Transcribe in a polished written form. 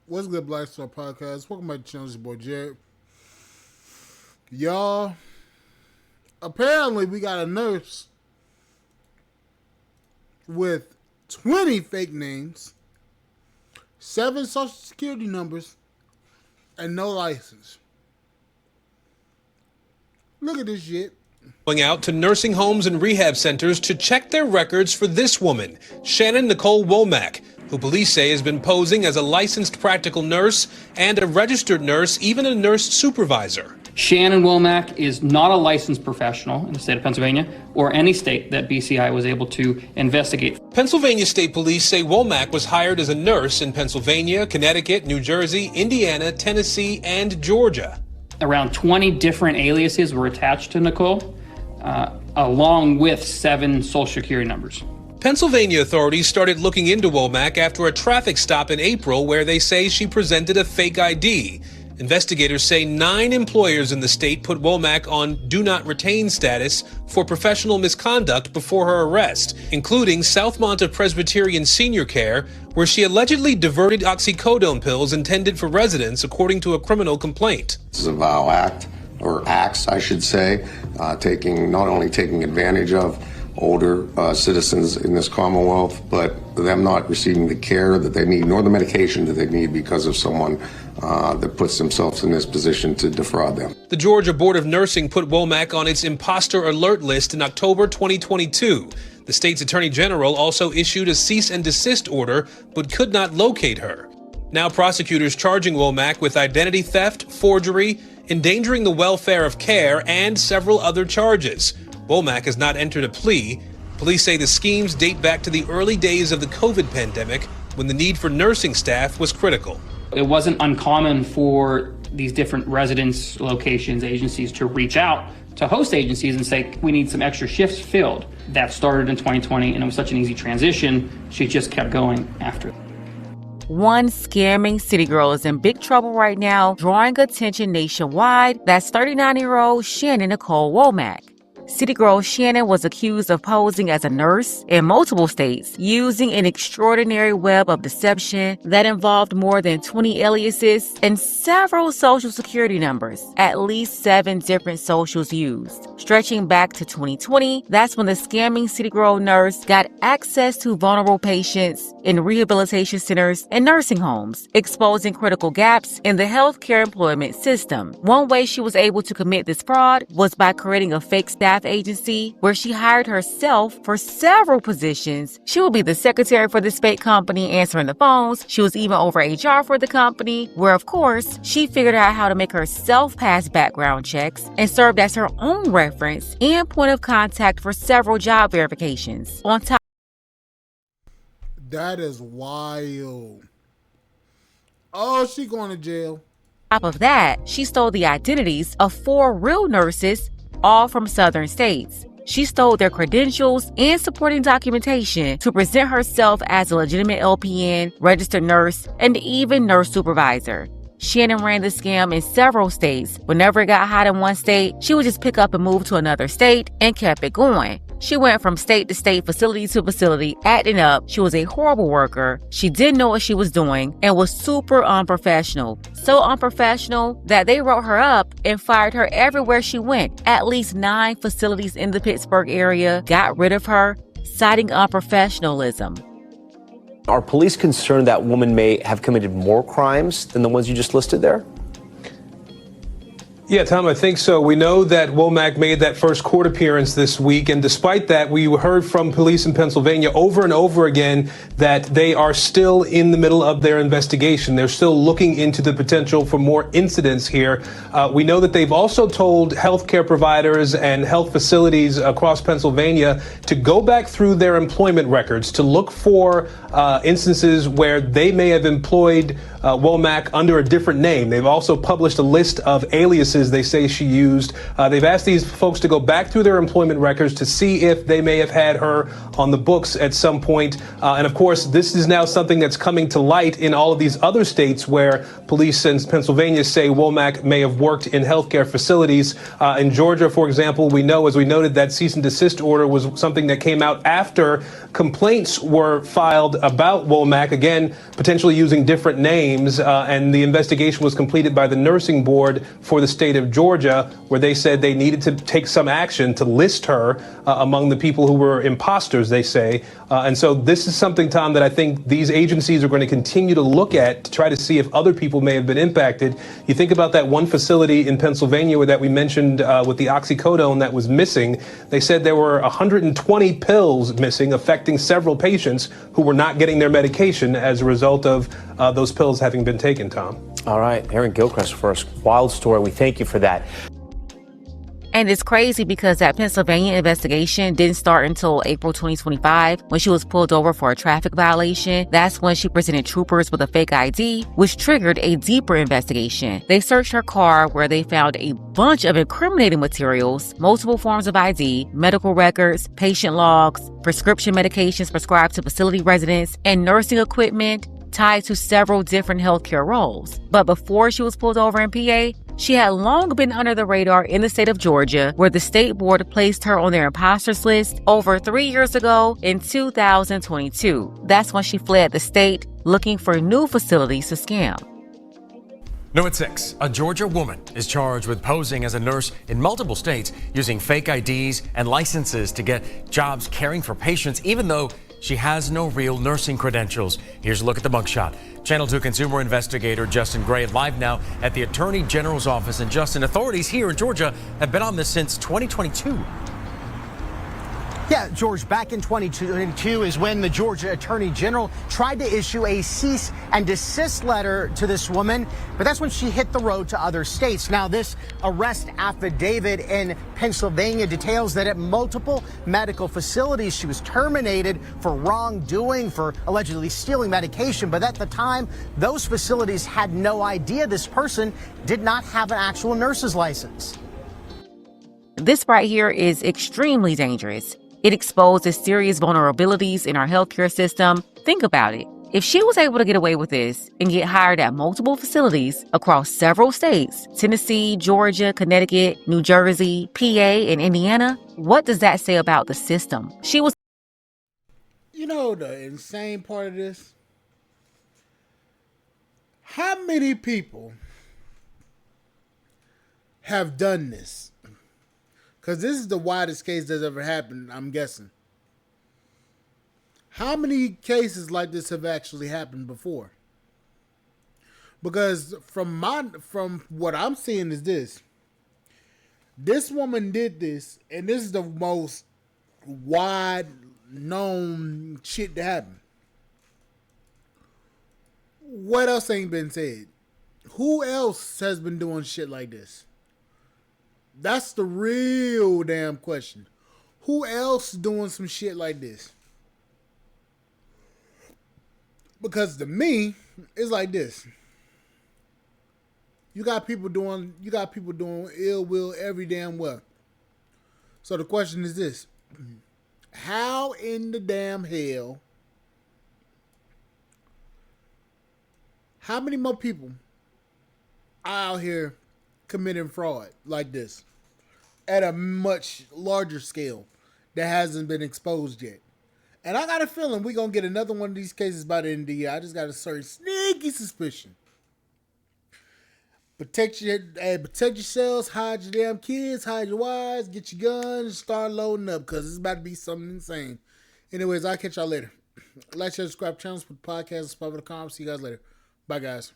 What's good, Black Star Podcast? Welcome back to the channel. It's your boy Jared. Y'all, apparently we got a nurse with 20 fake names, 7 social security numbers, and no license. Look at this shit. Going out to nursing homes and rehab centers to check their records for this woman, Shannon Nicole Womack, who police say has been posing as a licensed practical nurse and a registered nurse, even a nurse supervisor. Shannon Womack is not a licensed professional in the state of Pennsylvania or any state that BCI was able to investigate. Pennsylvania State Police say Womack was hired as a nurse in Pennsylvania, Connecticut, New Jersey, Indiana, Tennessee, and Georgia. Around 20 different aliases were attached to Nicole, along with 7 social security numbers. Pennsylvania authorities started looking into Womack after a traffic stop in April where they say she presented a fake ID. Investigators say 9 employers in the state put Womack on do not retain status for professional misconduct before her arrest, including Southmont of Presbyterian Senior Care, where she allegedly diverted oxycodone pills intended for residents, according to a criminal complaint. This is a vile act, or acts, I should say, not only taking advantage of older citizens in this Commonwealth, but them not receiving the care that they need, nor the medication that they need because of someone that puts themselves in this position to defraud them. The Georgia Board of Nursing put Womack on its imposter alert list in October 2022. The state's attorney general also issued a cease and desist order, but could not locate her. Now prosecutors charging Womack with identity theft, forgery, endangering the welfare of care, and several other charges. Womack has not entered a plea. Police say the schemes date back to the early days of the COVID pandemic, when the need for nursing staff was critical. It wasn't uncommon for these different residence locations, agencies to reach out to host agencies and say, we need some extra shifts filled. That started in 2020, and it was such an easy transition, she just kept going after it. One scamming city girl is in big trouble right now, drawing attention nationwide. That's 39-year-old Shannon Nicole Womack. City girl Shannon was accused of posing as a nurse in multiple states, using an extraordinary web of deception that involved more than 20 aliases and several social security numbers, at least 7 different socials used. Stretching back to 2020, that's when the scamming city girl nurse got access to vulnerable patients in rehabilitation centers and nursing homes, exposing critical gaps in the healthcare employment system. One way she was able to commit this fraud was by creating a fake staff agency where she hired herself for several positions. She would be the secretary for this fake company, answering the phones. She was even over HR for the company, where of course she figured out how to make herself pass background checks and served as her own reference and point of contact for several job verifications. On top That is wild. Oh, she going to jail. of that, she stole the identities of 4 real nurses, all from southern states. She stole their credentials and supporting documentation to present herself as a legitimate LPN, registered nurse, and even nurse supervisor. Shannon ran the scam in several states. Whenever it got hot in one state, she would just pick up and move to another state and kept it going. She went from state to state, facility to facility, acting up. She was a horrible worker. She didn't know what she was doing and was super unprofessional. So unprofessional that they wrote her up and fired her everywhere she went. At least 9 facilities in the Pittsburgh area got rid of her, citing unprofessionalism. Are police concerned that woman may have committed more crimes than the ones you just listed there? Yeah, Tom, I think so. We know that Womack made that first court appearance this week, and despite that, we heard from police in Pennsylvania over and over again that they are still in the middle of their investigation. They're still looking into the potential for more incidents here. We know that they've also told healthcare providers and health facilities across Pennsylvania to go back through their employment records to look for instances where they may have employed Womack under a different name. They've also published a list of aliases services they say she used. They've asked these folks to go back through their employment records to see if they may have had her on the books at some point. And of course, this is now something that's coming to light in all of these other states where police in Pennsylvania say Womack may have worked in healthcare facilities. In Georgia, for example, we know, as we noted, that cease and desist order was something that came out after complaints were filed about Womack, again, potentially using different names, and the investigation was completed by the nursing board for the state of Georgia, where they said they needed to take some action to list her among the people who were imposters, they say. And so this is something, Tom, that I think these agencies are going to continue to look at to try to see if other people may have been impacted. You think about that one facility in Pennsylvania that we mentioned with the oxycodone that was missing. They said there were 120 pills missing, affecting several patients who were not getting their medication as a result of those pills having been taken, Tom. All right, Aaron Gilchrist first. Wild story. We thank you for that. And it's crazy because that Pennsylvania investigation didn't start until April 2025 when she was pulled over for a traffic violation. That's when she presented troopers with a fake ID, which triggered a deeper investigation. They searched her car where they found a bunch of incriminating materials, multiple forms of ID, medical records, patient logs, prescription medications prescribed to facility residents, and nursing equipment tied to several different healthcare roles. But before she was pulled over in PA, she had long been under the radar in the state of Georgia, where the state board placed her on their imposters list over 3 years ago in 2022. That's when she fled the state, looking for new facilities to scam. New at 6, a Georgia woman is charged with posing as a nurse in multiple states using fake IDs and licenses to get jobs caring for patients, even though she has no real nursing credentials. Here's a look at the mugshot. Channel 2 consumer investigator Justin Gray live now at the Attorney General's office. And Justin, authorities here in Georgia have been on this since 2022. Yeah, George, back in 2022 is when the Georgia Attorney General tried to issue a cease and desist letter to this woman, but that's when she hit the road to other states. Now, this arrest affidavit in Pennsylvania details that at multiple medical facilities she was terminated for wrongdoing, for allegedly stealing medication, but at the time, those facilities had no idea this person did not have an actual nurse's license. This right here is extremely dangerous. It exposes serious vulnerabilities in our healthcare system. Think about it. If she was able to get away with this and get hired at multiple facilities across several states, Tennessee, Georgia, Connecticut, New Jersey, PA, and Indiana, what does that say about the system? She was... You know the insane part of this? How many people have done this? Because this is the widest case that's ever happened, I'm guessing. How many cases like this have actually happened before? Because from what I'm seeing is this. This woman did this, and this is the most wide known shit to happen. What else ain't been said? Who else has been doing shit like this? That's the real damn question. Who else doing some shit like this? Because to me, it's like this. You got people doing ill will every damn well. So the question is this. How in the damn hell, how many more people are out here committing fraud like this at a much larger scale that hasn't been exposed yet? And I got a feeling we're going to get another one of these cases by the end of the year. I just got a certain sneaky suspicion. Protect yourselves, hide your damn kids, hide your wives, get your guns, start loading up because it's about to be something insane. Anyways, I'll catch y'all later. Like, share, subscribe, channels, put the podcast, Spot.com. See you guys later. Bye, guys.